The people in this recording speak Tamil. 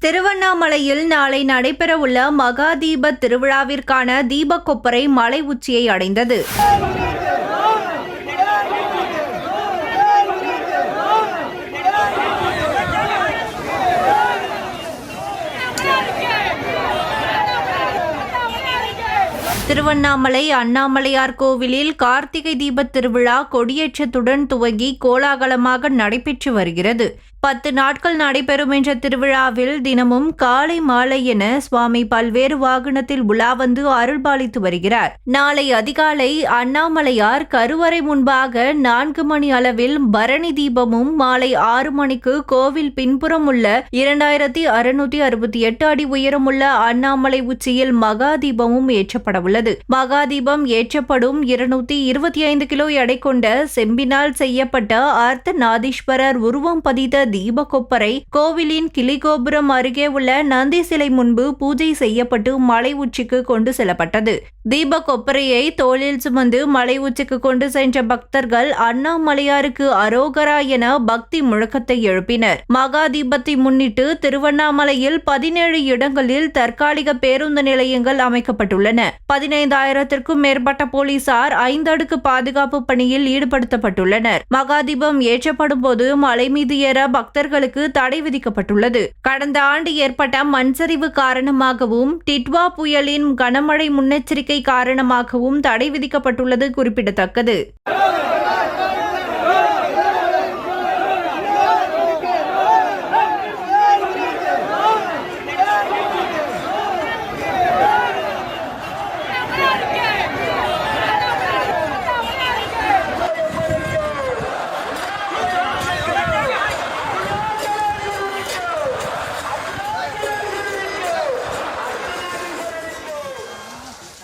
திருவண்ணாமலையில் நாளை நடைபெறவுள்ள மகா தீப திருவிழாவிற்கான தீபக்கொப்பரை மலை உச்சியை அடைந்தது. திருவண்ணாமலை அண்ணாமலையார் கோவிலில் கார்த்திகை தீபத் திருவிழா கொடியேற்றத்துடன் துவங்கி கோலாகலமாக நடைபெற்று வருகிறது. 10 நாட்கள் நடைபெறும் என்ற திருவிழாவில் தினமும் காலை மாலை என சுவாமி பல்வேறு வாகனத்தில் உலா வந்து அருள்பாலித்து வருகிறார். நாளை அதிகாலை அண்ணாமலையார் கருவறை முன்பாக 4 மணி அளவில் பரணி தீபமும், மாலை 6 மணிக்கு கோவில் பின்புறம் உள்ள 2668 அடி உயரமுள்ள அண்ணாமலை உச்சியில் மகா தீபமும் ஏற்றப்பட உள்ளது. மகா தீபம் ஏற்றப்படும் 225 கிலோ எடை கொண்ட செம்பினால் செய்யப்பட்ட அர்த்தநாதீஸ்வரர் உருவம் பதித்த தீபக்கொப்பரை கோவிலின் கிளிகோபுரம் அருகே உள்ள நந்தி சிலை முன்பு பூஜை செய்யப்பட்டு மலை உச்சிக்கு கொண்டு செல்லப்பட்டது. தீபக்கொப்பரையை தோளில் சுமந்து மலை உச்சிக்கு கொண்டு சென்ற பக்தர்கள் அண்ணாமலையாருக்கு அரோகரா என பக்தி முழக்கத்தை எழுப்பினர். மகா தீபத்தை முன்னிட்டு திருவண்ணாமலையில் 17 இடங்களில் தற்காலிக பேருந்து நிலையங்கள் அமைக்கப்பட்டுள்ளன. 15,000க்கும் மேற்பட்ட போலீசார் 5 அடுக்கு பாதுகாப்பு பணியில் ஈடுபடுத்தப்பட்டுள்ளனர். மகா தீபம் ஏற்றப்படும் போது மலை மீது ஏற பக்தர்களுக்கு தடை விதிக்கப்பட்டுள்ளது. கடந்த ஆண்டு ஏற்பட்ட மண்சரிவு காரணமாகவும் டிட்வா புயலின் கனமழை முன்னெச்சரிக்கை காரணமாகவும் தடை விதிக்கப்பட்டுள்ளது குறிப்பிடத்தக்கது.